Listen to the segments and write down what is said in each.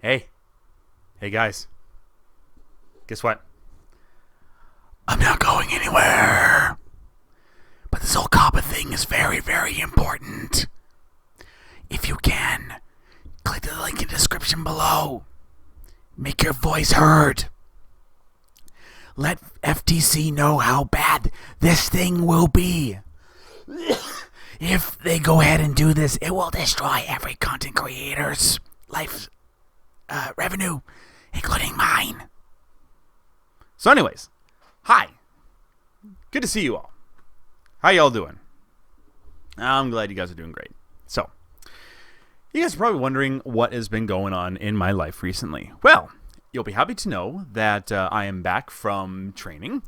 Hey, hey guys, guess what? I'm not going anywhere. But this whole coppa thing is very, very important. If you can, click the link in the description below. Make your voice heard. Let FTC know how bad this thing will be. If they go ahead and do this, it will destroy every content creator's life revenue, including mine. So anyways, hi. Good to see you all. How y'all doing? I'm glad you guys are doing great. So, you guys are probably wondering what has been going on in my life recently. Well, you'll be happy to know that I am back from training,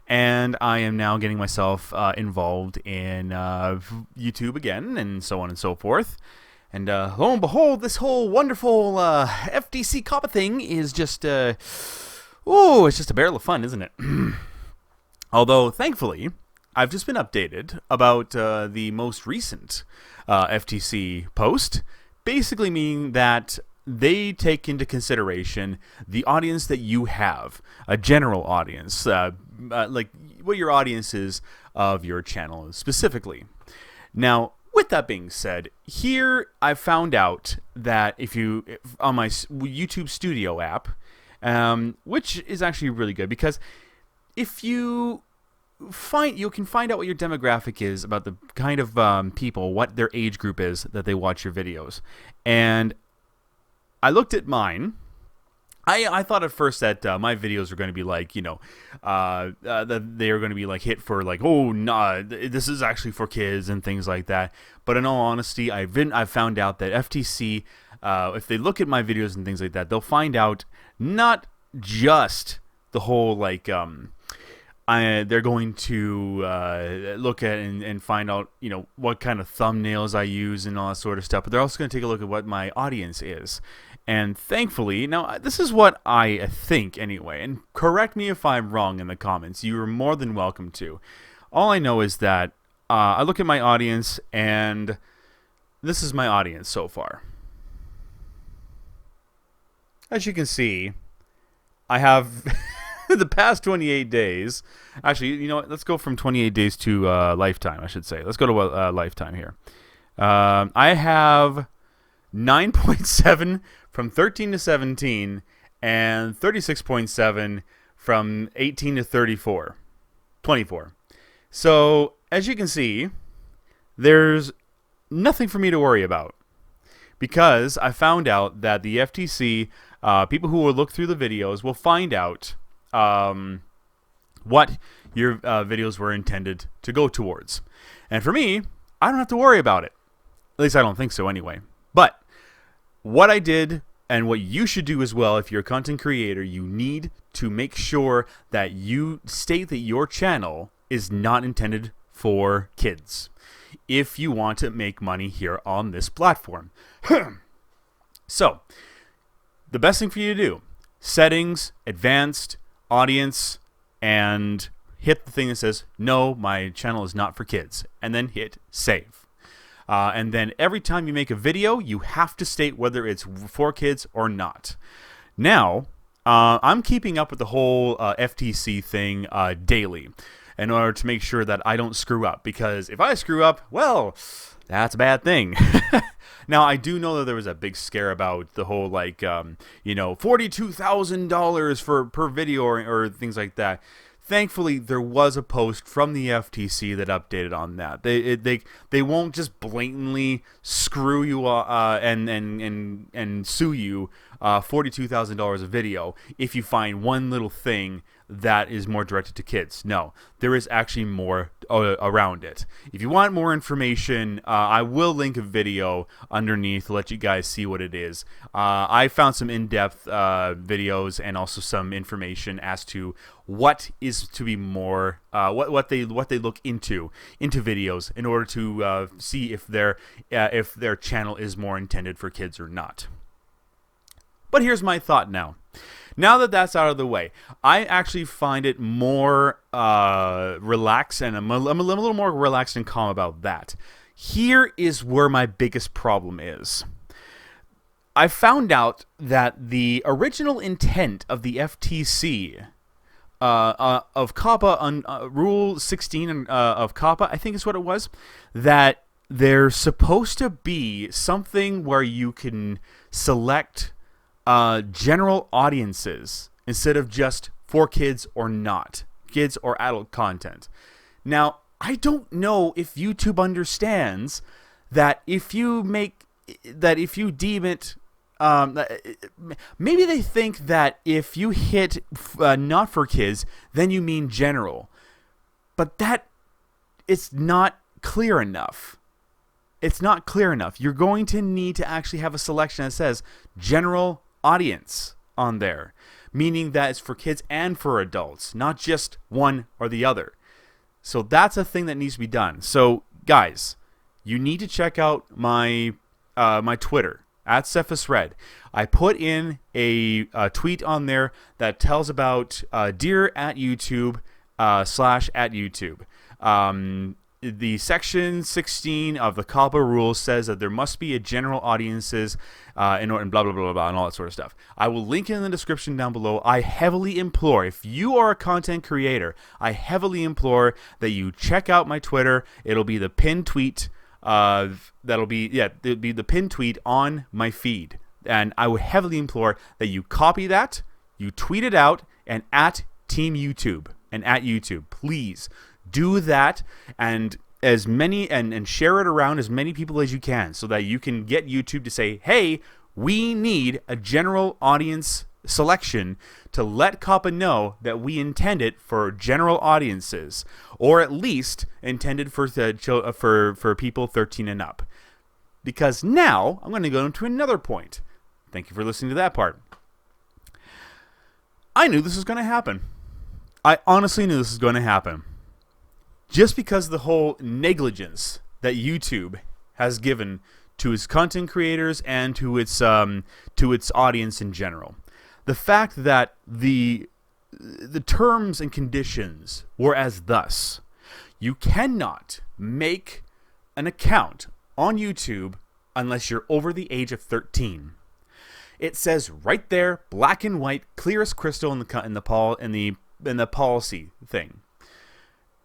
and I am now getting myself involved in YouTube again, and so on and so forth. And lo and behold, this whole wonderful FTC coppa thing is just, it's just a barrel of fun, isn't it? Although, thankfully, I've just been updated about the most recent FTC post, basically meaning that they take into consideration the audience that you have, a general audience, like what your audience is of your channel specifically. Now, with that being said, here I found out that on my YouTube Studio app, which is actually really good because if you can find out what your demographic is about the kind of people, what their age group is that they watch your videos. And I looked at mine. I thought at first that my videos were going to be like, that they were going to be like hit for like, oh, nah, this is actually for kids and things like that. But in all honesty, I've found out that FTC, if they look at my videos and things like that, they'll find out not just the whole like, they're going to look at and find out, what kind of thumbnails I use and all that sort of stuff. But they're also going to take a look at what my audience is. And thankfully, now this is what I think anyway, and correct me if I'm wrong in the comments. You are more than welcome to. All I know is that I look at my audience, and this is my audience so far. As you can see, I have the past 28 days. Actually, you know what? Let's go from 28 days to lifetime, I should say. Let's go to lifetime here. I have 9.7 from 13 to 17 and 36.7 from 18 to 24. So, as you can see, there's nothing for me to worry about because I found out that the FTC, people who will look through the videos will find out what your videos were intended to go towards. And for me, I don't have to worry about it. At least I don't think so anyway. But what I did and what you should do as well, if you're a content creator, you need to make sure that you state that your channel is not intended for kids if you want to make money here on this platform. So, the best thing for you to do, settings, advanced, audience, and hit the thing that says, no, my channel is not for kids, and then hit save. And then every time you make a video, you have to state whether it's for kids or not. Now, I'm keeping up with the whole FTC thing daily in order to make sure that I don't screw up. Because if I screw up, well, that's a bad thing. Now, I do know that there was a big scare about the whole, like, $42,000 per video or things like that. Thankfully, there was a post from the FTC that updated on that. They won't just blatantly screw you and sue you $42,000 a video if you find one little thing that is more directed to kids. No, there is actually more around it. If you want more information, I will link a video underneath to let you guys see what it is. I found some in-depth videos and also some information as to what is to be more what they look into videos in order to see if their channel is more intended for kids or not. But here's my thought now. Now that that's out of the way, I actually find it more relaxed, and I'm a little more relaxed and calm about that. Here is where my biggest problem is. I found out the original intent of the FTC of COPPA on Rule 16 of COPPA, I think is what it was, that there's supposed to be something where you can select general audiences instead of just for kids or not, kids or adult content. Now, I don't know if YouTube understands that if you deem it, maybe they think that if you hit not for kids, then you mean general. But that it's not clear enough. It's not clear enough. You're going to need to actually have a selection that says general audience on there, meaning that it's for kids and for adults, not just one or the other. So that's a thing that needs to be done. So guys, you need to check out my my Twitter at CephasRed. I put in a tweet on there that tells about dear at YouTube / at YouTube. The section 16 of the COPPA rules says that there must be a general audiences and blah, blah, blah, blah, blah, and all that sort of stuff. I will link it in the description down below. I heavily implore, if you are a content creator, I heavily implore that you check out my Twitter. It'll be the pinned tweet. It'll be the pinned tweet on my feed. And I would heavily implore that you copy that, you tweet it out, and at Team YouTube and at YouTube, please do that, and as many and share it around as many people as you can, so that you can get YouTube to say, hey, we need a general audience selection to let COPPA know that we intend it for general audiences, or at least intended for people 13 and up. Because now I'm going to go into another point. Thank you for listening to that part. I knew this was going to happen. I honestly knew this was going to happen. Just because of the whole negligence that YouTube has given to its content creators and to its audience in general. The fact that the terms and conditions were as thus. You cannot make an account on YouTube unless you're over the age of 13. It says right there, black and white, clear as crystal in the policy thing.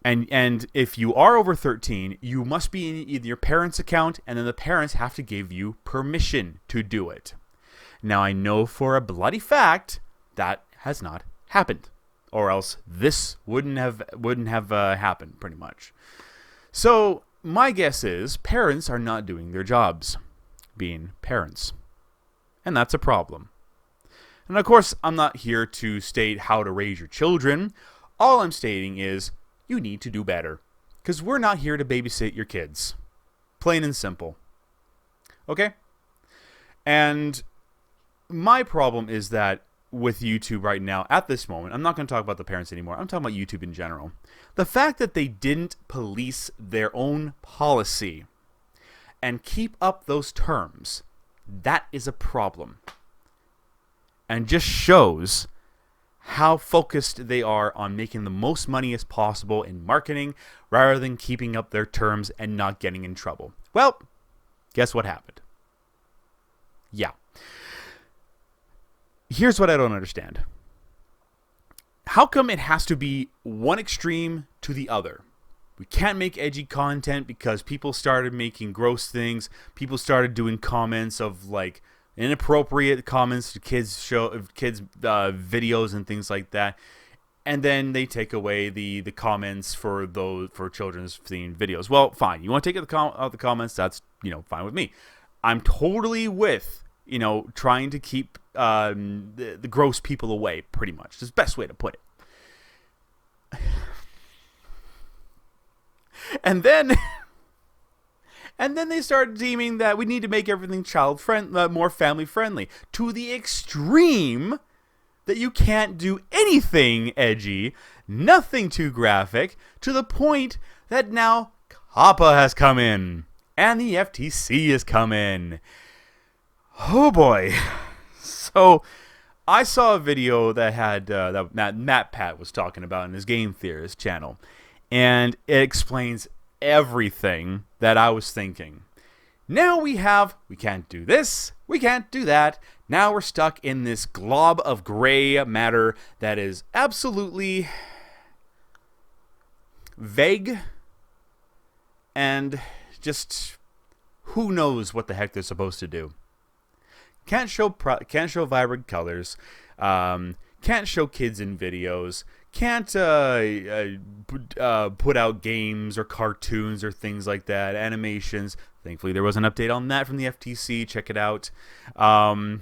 And if you are over 13, you must be in either your parents' account, and then the parents have to give you permission to do it. Now, I know for a bloody fact that has not happened, or else this wouldn't have happened, pretty much. So my guess is parents are not doing their jobs, being parents, and that's a problem. And of course, I'm not here to state how to raise your children. All I'm stating is, you need to do better. Because we're not here to babysit your kids. Plain and simple. Okay? And my problem is that with YouTube right now, at this moment, I'm not going to talk about the parents anymore. I'm talking about YouTube in general. The fact that they didn't police their own policy and keep up those terms, that is a problem. And just shows how focused they are on making the most money as possible in marketing rather than keeping up their terms and not getting in trouble. Well, guess what happened? Yeah. Here's what I don't understand. How come it has to be one extreme to the other? We can't make edgy content because people started making gross things. People started doing comments of like inappropriate comments to kids videos and things like that, and then they take away the comments for children's themed videos. Well, fine, you want to take out the comments, that's fine with me. I'm totally with trying to keep the gross people away, pretty much. That's the best way to put it. And then they start deeming that we need to make everything more family friendly, to the extreme that you can't do anything edgy, nothing too graphic, to the point that now COPPA has come in and the FTC has come in. Oh boy. So I saw a video that had that Matt Pat was talking about in his Game Theorist channel, and it explains everything that I was thinking. Now we can't do this, we can't do that. Now we're stuck in this glob of gray matter that is absolutely vague and just who knows what the heck they're supposed to do. Can't show vibrant colors. Can't show kids in videos. Can't put out games or cartoons or things like that. Animations. Thankfully, there was an update on that from the FTC. Check it out. And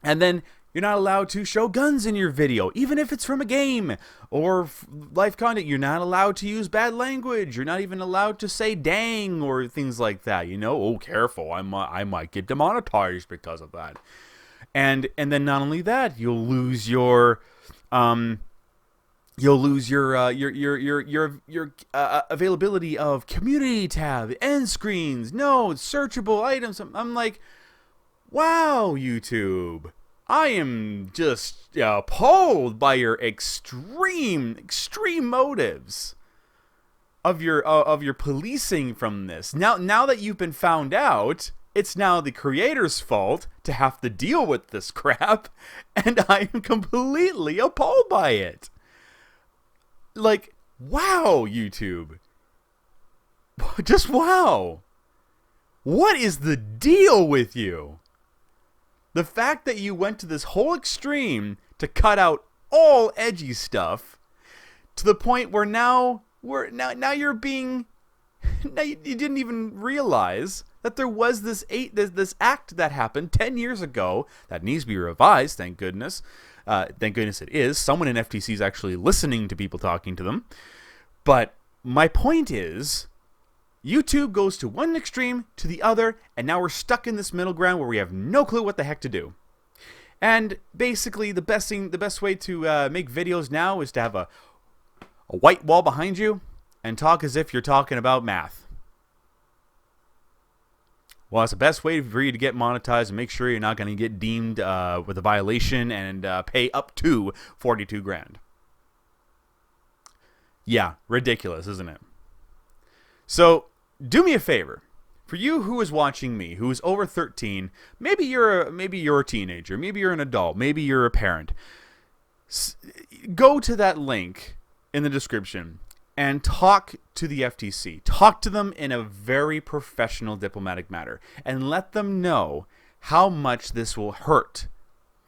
then you're not allowed to show guns in your video, even if it's from a game or live content. You're not allowed to use bad language. You're not even allowed to say dang or things like that. You know, oh, careful. I might get demonetized because of that. And then not only that, you'll lose your availability of community tab, end screens, notes, searchable items. I'm like, wow, YouTube. I am just appalled by your extreme motives of your policing from this. Now that you've been found out, it's now the creator's fault to have to deal with this crap, and I am completely appalled by it. Like, wow, YouTube. Just wow. What is the deal with you? The fact that you went to this whole extreme to cut out all edgy stuff to the point where now you're being you didn't even realize that there was this act that happened 10 years ago that needs to be revised. Thank goodness. Thank goodness it is. Someone in FTC is actually listening to people talking to them. But my point is, YouTube goes to one extreme to the other, and now we're stuck in this middle ground where we have no clue what the heck to do. And basically, the best way to make videos now is to have a white wall behind you and talk as if you're talking about math. Well, it's the best way for you to get monetized and make sure you're not going to get deemed with a violation and pay up to $42,000. Yeah, ridiculous, isn't it? So, do me a favor. For you who is watching me, who is over 13, maybe you're a teenager, maybe you're an adult, maybe you're a parent. Go to that link in the description and talk to the FTC. Talk to them in a very professional, diplomatic manner, and let them know how much this will hurt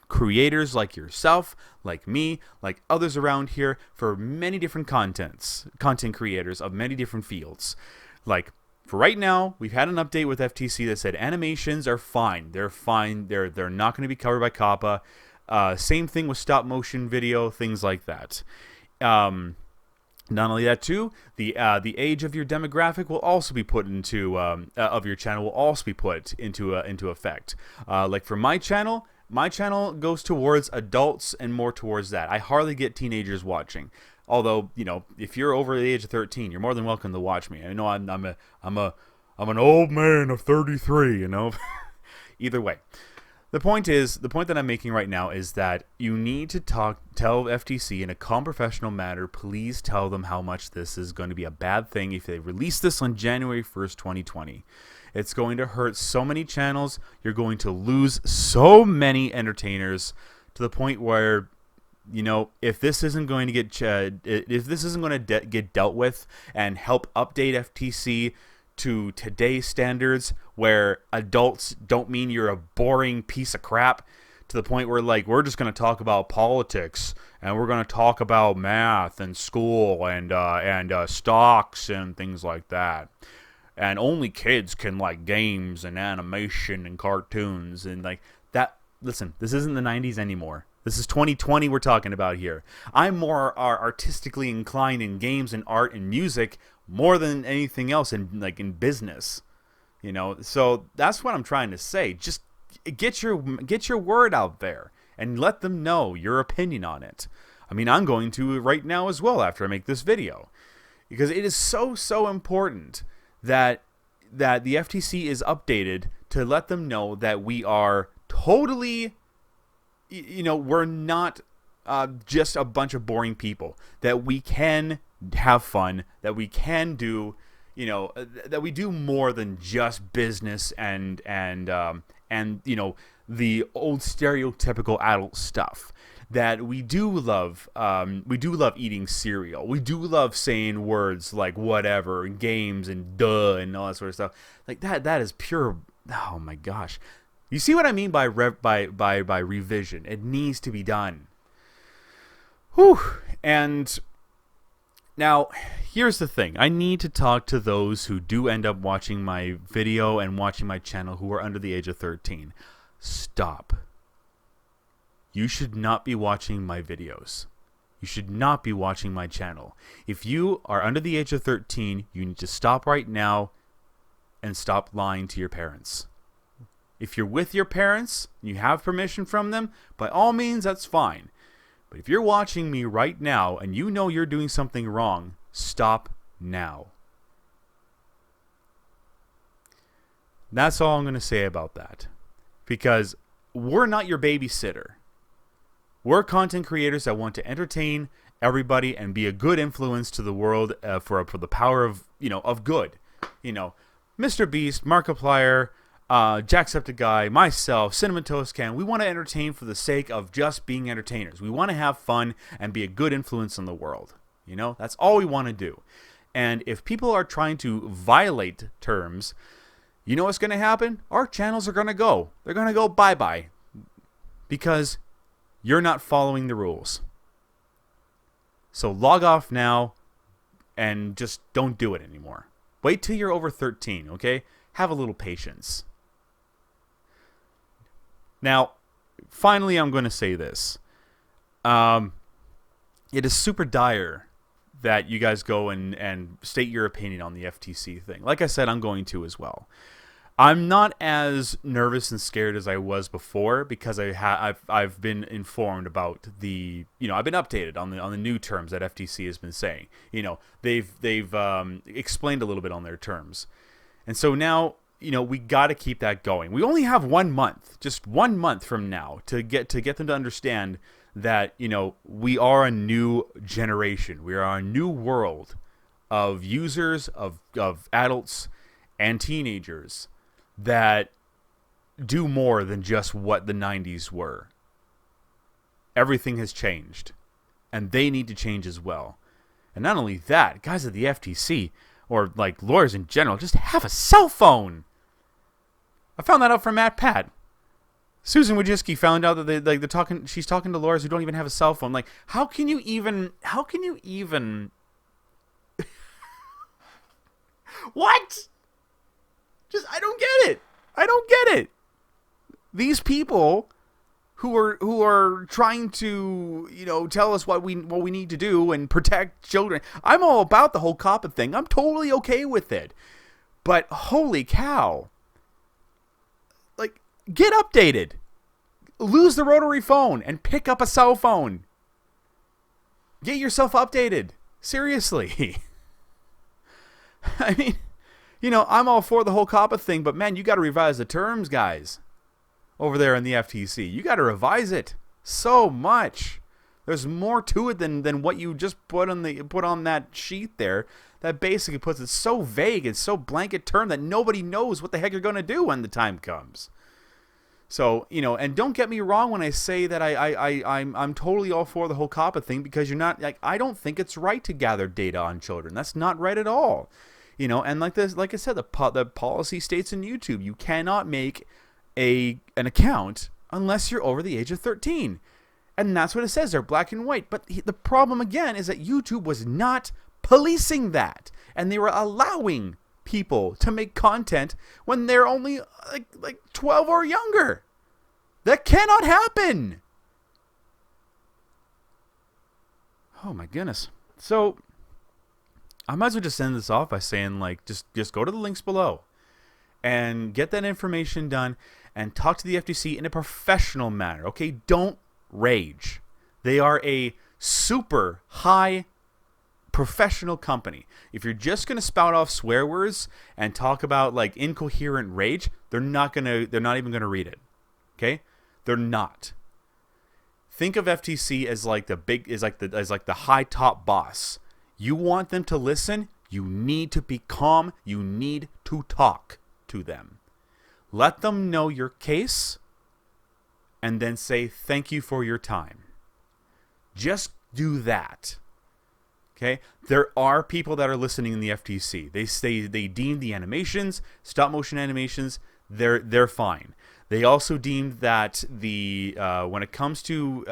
creators like yourself, like me, like others around here, for many different content creators of many different fields. Like, for right now, we've had an update with FTC that said animations are fine. They're fine. They're not going to be covered by COPPA. Same thing with stop motion video, things like that. Not only that, too, the age of your demographic will also be put into of your channel will also be put into effect. Like for my channel goes towards adults and more towards that. I hardly get teenagers watching. Although, you know, if you're over the age of 13, you're more than welcome to watch me. I know I'm an old man of 33. You know, either way. The point that I'm making right now is that you need to tell FTC in a calm, professional manner. Please tell them how much this is going to be a bad thing if they release this on January 1st, 2020. It's going to hurt so many channels. You're going to lose so many entertainers to the point where, you know, if this isn't going to get dealt with and help update FTC to today's standards, where adults don't mean you're a boring piece of crap, to the point where, like, we're just going to talk about politics and we're going to talk about math and school and stocks and things like that, and only kids can like games and animation and cartoons and like that. Listen, this isn't the 90s anymore. This is 2020 we're talking about here. I'm more artistically inclined in games and art and music more than anything else in business. You know, so that's what I'm trying to say. Just get your word out there and let them know your opinion on it. I mean, I'm going to right now as well after I make this video, because it is so important that the FTC is updated to let them know that we are totally, you know, we're not just a bunch of boring people, that we can have fun, that we can do, that we do more than just business and the old stereotypical adult stuff. That we do love eating cereal. We do love saying words like whatever and games and duh and all that sort of stuff. Like that is pure. Oh my gosh, you see what I mean by revision? It needs to be done. Whew. And now, here's the thing. I need to talk to those who do end up watching my video and watching my channel who are under the age of 13. Stop. You should not be watching my videos. You should not be watching my channel. If you are under the age of 13, you need to stop right now and stop lying to your parents. If you're with your parents, you have permission from them, by all means, that's fine. But if you're watching me right now and you know you're doing something wrong, stop now. That's all I'm going to say about that. Because we're not your babysitter. We're content creators that want to entertain everybody and be a good influence to the world for the power of good. Mr. Beast, Markiplier, Jacksepticeye, myself, Cinnamon Toast Can, we want to entertain for the sake of just being entertainers. We want to have fun and be a good influence on the world. That's all we want to do. And if people are trying to violate terms, you know what's going to happen? Our channels are going to go. They're going to go bye-bye. Because you're not following the rules. So log off now and just don't do it anymore. Wait till you're over 13, okay? Have a little patience. Now, finally, I'm going to say this. It is super dire that you guys go and state your opinion on the FTC thing. Like I said, I'm going to as well. I'm not as nervous and scared as I was before because I've been informed about I've been updated on the new terms that FTC has been saying. They've explained a little bit on their terms, and so now we got to keep that going. We only have 1 month, just 1 month from now, to get them to understand that we are a new generation. We are a new world of users, of adults and teenagers that do more than just what the 90s were. Everything has changed, and they need to change as well. And not only that, guys at the FTC, or like lawyers in general, just have a cell phone. I found that out from Matt Pat. Susan Wojcicki found out that she's talking to lawyers who don't even have a cell phone. Like, how can you even what? I don't get it. These people who are trying to, tell us what we need to do and protect children. I'm all about the whole coppa thing. I'm totally okay with it. But holy cow. Like, get updated. Lose the rotary phone and pick up a cell phone. Get yourself updated. Seriously. I mean, I'm all for the whole coppa thing, but man, you got to revise the terms, guys. Over there in the FTC, you got to revise it so much. There's more to it than what you just put on that sheet there. That basically puts it so vague and so blanket term that nobody knows what the heck you're going to do when the time comes. So, and don't get me wrong when I say that I'm totally all for the whole coppa thing, because you're not, I don't think it's right to gather data on children. That's not right at all. And like I said, the policy states in YouTube, you cannot make an account unless you're over the age of 13. And that's what it says there, black and white. But the problem again is that YouTube was not policing that, and they were allowing people to make content when they're only like 12 or younger. That cannot happen. Oh my goodness. So I might as well just end this off by saying, just go to the links below and get that information done and talk to the FTC in a professional manner. Okay, don't rage. They are a super high professional company. If you're just going to spout off swear words and talk about incoherent rage, they're not even going to read it. Okay? They're not. Think of FTC as the high top boss. You want them to listen, You need to be calm. You need to talk to them. Let them know your case and then say thank you for your time. Just do that. Okay? There are people that are listening in the FTC. They say they deem the animations, stop motion animations, they're fine. They also deemed that the when it comes to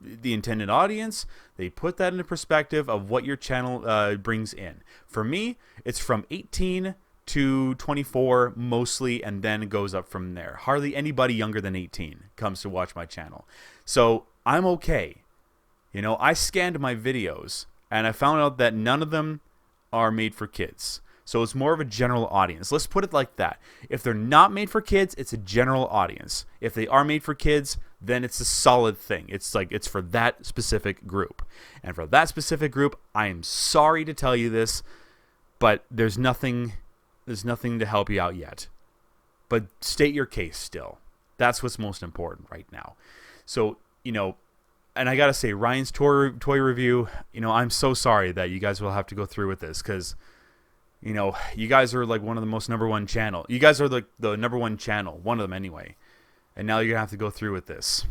the intended audience, they put that into perspective of what your channel brings in. For me, it's from 18 to 24 mostly, and then it goes up from there. Hardly anybody younger than 18 comes to watch my channel. So I'm okay. You know, I scanned my videos, and I found out that none of them are made for kids. So it's more of a general audience. Let's put it like that. If they're not made for kids, it's a general audience. If they are made for kids, then it's a solid thing. It's like it's for that specific group. And for that specific group, I am sorry to tell you this, but there's nothing to help you out yet. But state your case still. That's what's most important right now. So, you know, and I got to say, Ryan's toy review, you know, I'm so sorry that you guys will have to go through with this because, you know, you guys are like one of the most #1 channel. You guys are the #1 channel, one of them anyway. And now you're going to have to go through with this.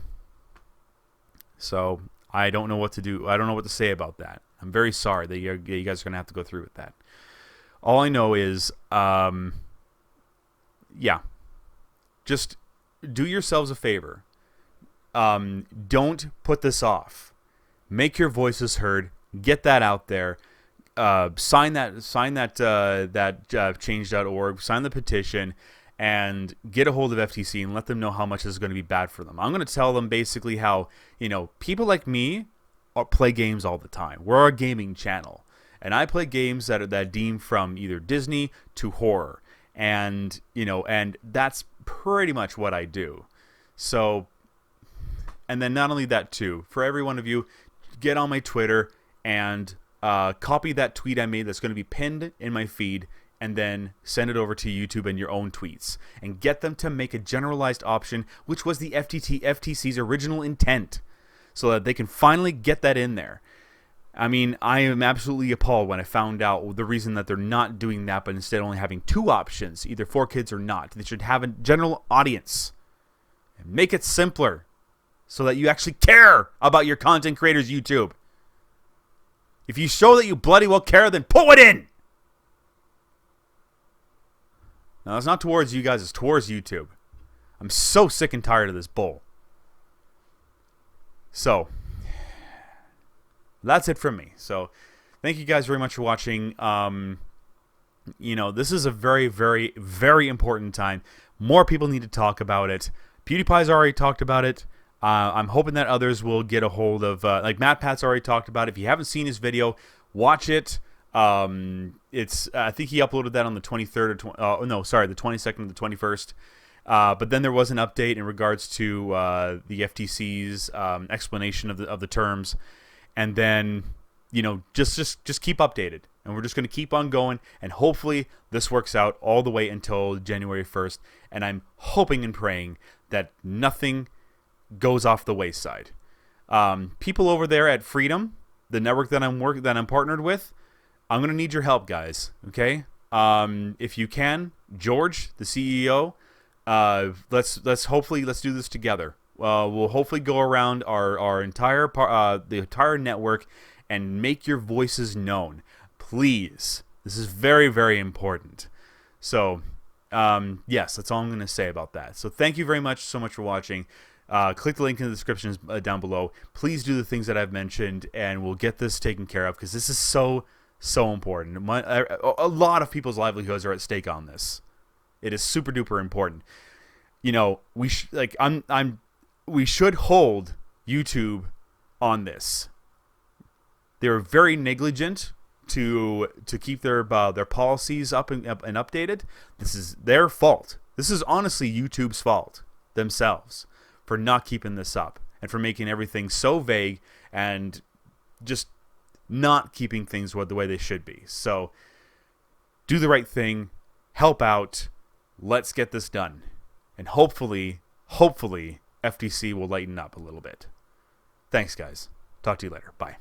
So I don't know what to do. I don't know what to say about that. I'm very sorry that you guys are going to have to go through with that. All I know is, yeah, just do yourselves a favor. Don't put this off. Make your voices heard. Get that out there. Sign that change.org. Sign the petition, and get a hold of FTC and let them know how much this is going to be bad for them. I'm going to tell them basically how, you know, people like me play games all the time. We're a gaming channel. And I play games that deem from either Disney to horror. And, you know, and that's pretty much what I do. So, and then not only that too, for every one of you, get on my Twitter and copy that tweet I made that's going to be pinned in my feed and then send it over to YouTube in your own tweets. And get them to make a generalized option, which was the FTC's original intent, so that they can finally get that in there. I mean, I am absolutely appalled when I found out the reason that they're not doing that, but instead only having 2 options, either for kids or not. They should have a general audience. And make it simpler so that you actually care about your content creators' YouTube. If you show that you bloody well care, then pull it in! Now, it's not towards you guys, it's towards YouTube. I'm so sick and tired of this bull. So, that's it from me. So, thank you guys very much for watching. You know, this is a very, very, very important time. More people need to talk about it. PewDiePie's already talked about it. I'm hoping that others will get a hold of, like MatPat's already talked about it. If you haven't seen his video, watch it. It's I think he uploaded that on the 23rd or the 22nd or the 21st. But then there was an update in regards to the FTC's explanation of the terms. And then, you know, just keep updated. And we're just going to keep on going. And hopefully this works out all the way until January 1st. And I'm hoping and praying that nothing goes off the wayside. People over there at Freedom, the network that I'm partnered with, I'm going to need your help, guys. Okay? If you can, George, the CEO, let's do this together. We'll hopefully go around our entire the entire network and make your voices known. Please. This is very, very important. So, yes, that's all I'm going to say about that. So thank you very much so much for watching. Click the link in the description down below. Please do the things that I've mentioned, and we'll get this taken care of, because this is so important. A lot of people's livelihoods are at stake on this. It is super duper important. You know, we should hold YouTube on this. They're very negligent to keep their policies up and updated. This is their fault. This is honestly YouTube's fault themselves for not keeping this up and for making everything so vague and just not keeping things the way they should be. So do the right thing, help out, let's get this done. And hopefully FTC will lighten up a little bit. Thanks, guys. Talk to you later. Bye.